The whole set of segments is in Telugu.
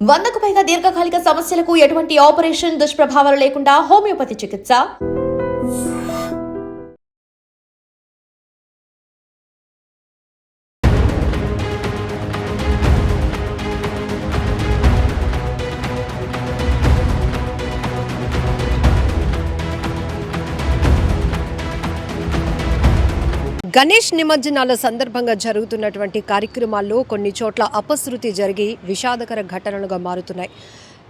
100కు పైగా దీర్ఘకాలిక సమస్యలకు ఎటువంటి ఆపరేషన్ దుష్ప్రభావాలు లేకుండా హోమియోపతి చికిత్స. గణేష్ నిమజ్జనాల సందర్భంగా జరుగుతున్నటువంటి కార్యక్రమాల్లో కొన్ని చోట్ల అపశృతి జరిగి విషాదకర ఘటనలుగా మారుతున్నాయి.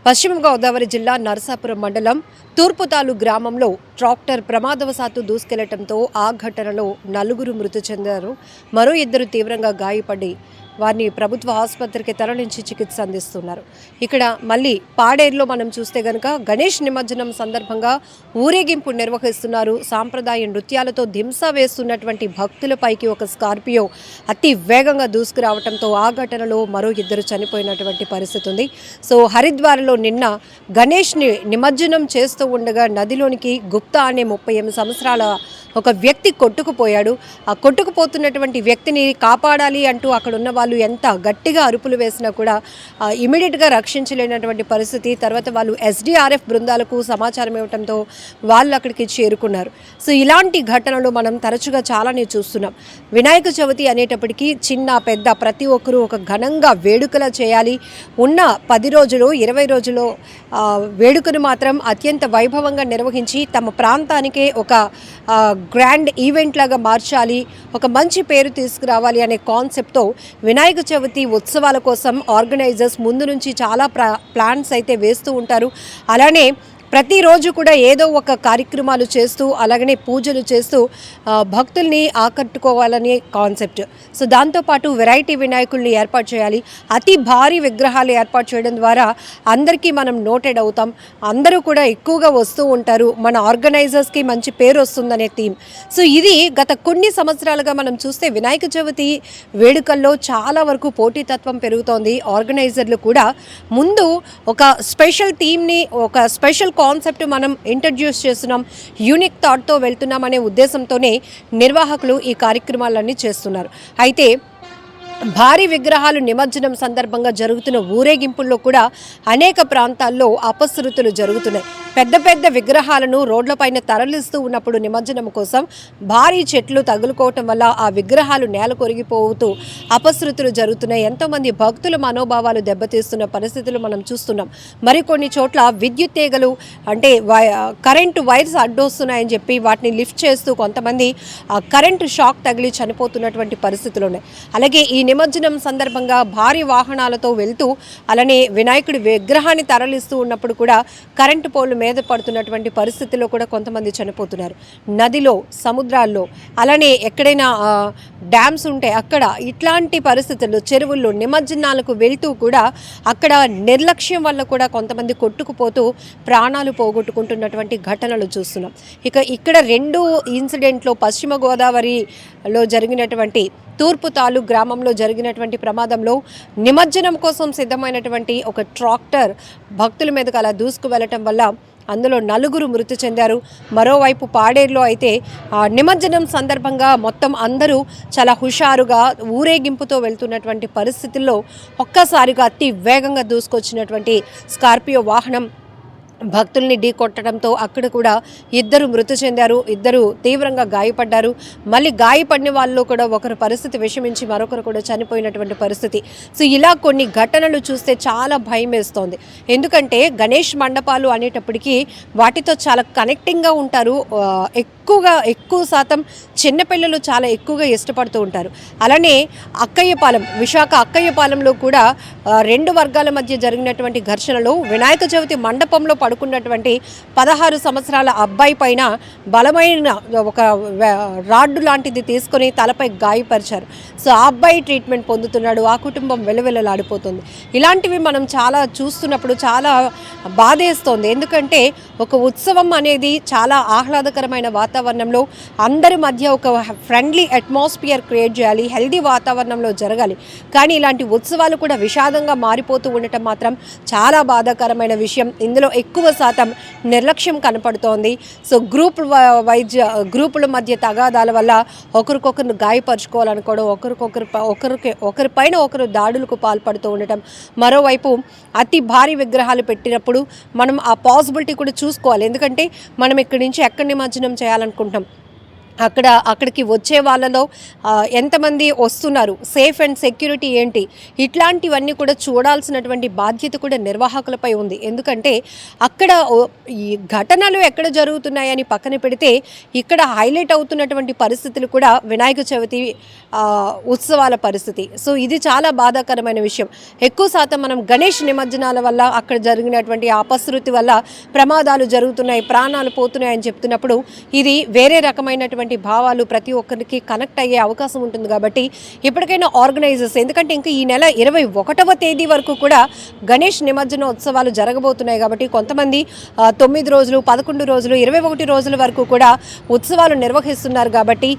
పశ్చిమ గోదావరి జిల్లా నరసాపురం మండలం తూర్పుతాలు గ్రామంలో ట్రాక్టర్ ప్రమాదవశాత్తు దూసుకెళ్లడంతో ఆ ఘటనలో 4 మృతి చెందారు. మరో 2 తీవ్రంగా గాయపడి వారిని ప్రభుత్వ ఆసుపత్రికి తరలించి చికిత్స అందిస్తున్నారు. ఇక్కడ మళ్ళీ పాడేరులో మనం చూస్తే గనుక గణేష్ నిమజ్జనం సందర్భంగా ఊరేగింపు నిర్వహిస్తున్నారు. సాంప్రదాయ నృత్యాలతో దింస వేస్తున్నటువంటి భక్తులపైకి ఒక స్కార్పియో అతి వేగంగా దూసుకురావడంతో ఆ ఘటనలో మరో 2 చనిపోయినటువంటి పరిస్థితి ఉంది. సో హరిద్వార్లో నిన్న గణేష్ని నిమజ్జనం చేస్తూ ఉండగా నదిలోనికి గుప్తా అనే 38 సంవత్సరాల ఒక వ్యక్తి కొట్టుకుపోయాడు. ఆ కొట్టుకుపోతున్నటువంటి వ్యక్తిని కాపాడాలి అంటూ అక్కడ ఉన్న వాళ్ళు ఎంత గట్టిగా అరుపులు వేసినా కూడా ఇమీడియట్గా రక్షించలేనటువంటి పరిస్థితి. తర్వాత వాళ్ళు SDRF బృందాలకు సమాచారం ఇవ్వడంతో వాళ్ళు అక్కడికి చేరుకున్నారు. సో ఇలాంటి ఘటనలు మనం తరచుగా చాలానే చూస్తున్నాం. వినాయక చవితి అనేటప్పటికీ చిన్న పెద్ద ప్రతి ఒక్కరూ ఒక ఘనంగా వేడుకలా చేయాలి. ఉన్న 10 రోజులు 20 రోజులు వేడుకను మాత్రం అత్యంత వైభవంగా నిర్వహించి తమ ప్రాంతానికే ఒక గ్రాండ్ ఈవెంట్ లాగా మార్చాలి, ఒక మంచి పేరు తీసుకురావాలి అనే కాన్సెప్ట్తో వినాయక చవితి ఉత్సవాల కోసం ఆర్గనైజర్స్ ముందు నుంచి చాలా ప్లాన్స్ అయితే వేస్తూ ఉంటారు. అలానే ప్రతిరోజు కూడా ఏదో ఒక కార్యక్రమాలు చేస్తూ అలాగనే పూజలు చేస్తూ భక్తుల్ని ఆకట్టుకోవాలనే కాన్సెప్ట్. సో దాంతోపాటు వెరైటీ వినాయకుల్ని ఏర్పాటు చేయాలి. అతి భారీ విగ్రహాలు ఏర్పాటు చేయడం ద్వారా అందరికీ మనం నోటెడ్ అవుతాం, అందరూ కూడా ఎక్కువగా వస్తూ ఉంటారు, మన ఆర్గనైజర్స్కి మంచి పేరు వస్తుందనే థీమ్. సో ఇది గత కొన్ని సంవత్సరాలుగా మనం చూస్తే వినాయక చవితి వేడుకల్లో చాలా వరకు పోటీతత్వం పెరుగుతోంది. ఆర్గనైజర్లు కూడా ముందు ఒక స్పెషల్ థీమ్ని, ఒక స్పెషల్ కాన్సెప్ట్ మనం ఇంట్రడ్యూస్ చేస్తున్నాం, యూనిక్ థాట్తో వెళ్తున్నాం అనే ఉద్దేశంతోనే నిర్వాహకులు ఈ కార్యక్రమాలన్నీ చేస్తున్నారు. అయితే భారీ విగ్రహాలు నిమజ్జనం సందర్భంగా జరుగుతున్న ఊరేగింపుల్లో కూడా అనేక ప్రాంతాల్లో అపశృతులు జరుగుతున్నాయి. పెద్ద పెద్ద విగ్రహాలను రోడ్లపైన తరలిస్తూ ఉన్నప్పుడు నిమజ్జనం కోసం భారీ చెట్లు తగులుకోవటం వల్ల ఆ విగ్రహాలు నేల కొరిగిపోతూ అపశృతులు జరుగుతున్నాయి. ఎంతోమంది భక్తుల మనోభావాలు దెబ్బతీస్తున్న పరిస్థితులు మనం చూస్తున్నాం. మరికొన్ని చోట్ల విద్యుత్ తీగలు అంటే కరెంటు వైర్స్ అడ్డొస్తున్నాయని చెప్పి వాటిని లిఫ్ట్ చేస్తూ కొంతమంది కరెంటు షాక్ తగిలి చనిపోతున్నటువంటి పరిస్థితులు ఉన్నాయి. అలాగే ఈ నిమజ్జనం సందర్భంగా భారీ వాహనాలతో వెళ్తూ అలానే వినాయకుడి విగ్రహాన్ని తరలిస్తూ ఉన్నప్పుడు కూడా కరెంటు పోల్లు మీద పడుతున్నటువంటి పరిస్థితుల్లో కూడా కొంతమంది చనిపోతున్నారు. నదిలో, సముద్రాల్లో, అలానే ఎక్కడైనా డ్యామ్స్ ఉంటే అక్కడ ఇట్లాంటి పరిస్థితుల్లో చెరువుల్లో నిమజ్జనాలకు వెళ్తూ కూడా అక్కడ నిర్లక్ష్యం వల్ల కూడా కొంతమంది కొట్టుకుపోతూ ప్రాణాలు పోగొట్టుకుంటున్నటువంటి ఘటనలు చూస్తున్నాం. ఇక్కడ 2 ఇన్సిడెంట్లో పశ్చిమ గోదావరిలో జరిగినటువంటి తూర్పుతాలు గ్రామంలో జరిగినటువంటి ప్రమాదంలో నిమజ్జనం కోసం సిద్ధమైనటువంటి ఒక ట్రాక్టర్ భక్తుల మీదకు అలా దూసుకు వెళ్ళటం వల్ల అందులో 4 మృతి చెందారు. మరోవైపు పాడేరులో అయితే నిమజ్జనం సందర్భంగా మొత్తం అందరూ చాలా హుషారుగా ఊరేగింపుతో వెళ్తున్నటువంటి పరిస్థితుల్లో ఒక్కసారిగా అతి వేగంగా దూసుకొచ్చినటువంటి స్కార్పియో వాహనం భక్తుల్ని ఢీ కొట్టడంతో అక్కడ కూడా 2 మృతి చెందారు, 2 తీవ్రంగా గాయపడ్డారు. మళ్ళీ గాయపడిన వాళ్ళు కూడా ఒకరు పరిస్థితి విషమించి మరొకరు కూడా చనిపోయినటువంటి పరిస్థితి. సో ఇలా కొన్ని ఘటనలు చూస్తే చాలా భయం వేస్తోంది. ఎందుకంటే గణేష్ మండపాలు అనేటప్పటికీ వాటితో చాలా కనెక్టింగ్గా ఉంటారు. ఎక్కువ శాతం చిన్నపిల్లలు చాలా ఎక్కువగా ఇష్టపడుతూ ఉంటారు. అలానే అక్కయ్యపాలెం, విశాఖ అక్కయ్యపాలెంలో కూడా 2 వర్గాల మధ్య జరిగినటువంటి ఘర్షణలో వినాయక చవితి మండపంలో పడుకున్నటువంటి 16 సంవత్సరాల అబ్బాయి పైన బలమైన ఒక రాడ్డు లాంటిది తీసుకొని తలపై గాయపరిచారు. సో ఆ అబ్బాయి ట్రీట్మెంట్ పొందుతున్నాడు, ఆ కుటుంబం వెలవెలలాడిపోతుంది. ఇలాంటివి మనం చాలా చూస్తున్నప్పుడు చాలా బాధేస్తోంది. ఎందుకంటే ఒక ఉత్సవం అనేది చాలా ఆహ్లాదకరమైన వాతావరణం వాతావరణంలో అందరి మధ్య ఒక ఫ్రెండ్లీ అట్మాస్ఫియర్ క్రియేట్ చేయాలి, హెల్దీ వాతావరణంలో జరగాలి. కానీ ఇలాంటి ఉత్సవాలు కూడా విషాదంగా మారిపోతూ ఉండటం మాత్రం చాలా బాధాకరమైన విషయం. ఇందులో ఎక్కువ శాతం నిర్లక్ష్యం కనపడుతోంది. సో గ్రూపుల మధ్య తగాదాల వల్ల ఒకరికొకరు గాయపరుచుకోవాలనుకోవడం, ఒకరిపైన ఒకరు దాడులకు పాల్పడుతూ ఉండటం. మరోవైపు అతి భారీ విగ్రహాలు పెట్టినప్పుడు మనం ఆ పాసిబిలిటీ కూడా చూసుకోవాలి. ఎందుకంటే మనం ఇక్కడి నుంచి ఎక్కడ నిమజ్జనం చేయాలనుకుంటాం, అక్కడికి వచ్చే వాళ్ళలో ఎంతమంది వస్తున్నారు, సేఫ్ అండ్ సెక్యూరిటీ ఏంటి, ఇట్లాంటివన్నీ కూడా చూడాల్సినటువంటి బాధ్యత కూడా నిర్వాహకులపై ఉంది. ఎందుకంటే అక్కడ ఈ ఘటనలు ఎక్కడ జరుగుతున్నాయని పక్కన పెడితే ఇక్కడ హైలైట్ అవుతున్నటువంటి పరిస్థితులు కూడా వినాయక చవితి ఉత్సవాల పరిస్థితి. సో ఇది చాలా బాధాకరమైన విషయం. ఎక్కువ శాతం మనం గణేష్ నిమజ్జనాల వల్ల అక్కడ జరిగినటువంటి అపశృతి వల్ల ప్రమాదాలు జరుగుతున్నాయి, ప్రాణాలు పోతున్నాయని చెప్తున్నప్పుడు ఇది వేరే రకమైనటువంటి భావాలు ప్రతి ఒక్కరికి కనెక్ట్ అయ్యే అవకాశం ఉంటుంది. కాబట్టి ఇప్పటికైనా ఆర్గనైజర్స్, ఎందుకంటే ఇంకా ఈ నెల 21వ తేదీ వరకు కూడా గణేష్ నిమజ్జన ఉత్సవాలు జరగబోతున్నాయి. కాబట్టి కొంతమంది 9 రోజులు, 11 రోజులు, 21 రోజుల వరకు కూడా ఉత్సవాలు నిర్వహిస్తున్నారు. కాబట్టి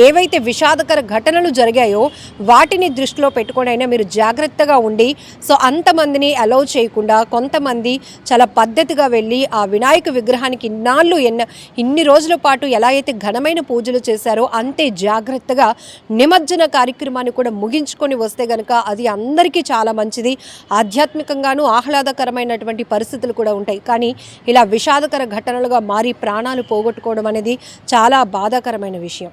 ఏవైతే విషాదకర ఘటనలు జరిగాయో వాటిని దృష్టిలో పెట్టుకొని అయినా మీరు జాగ్రత్తగా ఉండి, సో అంతమందిని అలౌ చేయకుండా కొంతమంది చాలా పద్ధతిగా వెళ్ళి ఆ వినాయక విగ్రహానికి ఇన్ని రోజుల పాటు ఎలా అయితే ఘనమైన పూజలు చేశారో అంతే జాగ్రత్తగా నిమజ్జన కార్యక్రమాన్ని కూడా ముగించుకొని వస్తే గనక అది అందరికీ చాలా మంచిది. ఆధ్యాత్మికంగానూ ఆహ్లాదకరమైనటువంటి పరిస్థితులు కూడా ఉంటాయి. కానీ ఇలా విషాదకర ఘటనలుగా మారి ప్రాణాలు పోగొట్టుకోవడం అనేది చాలా బాధాకరమైన విషయం.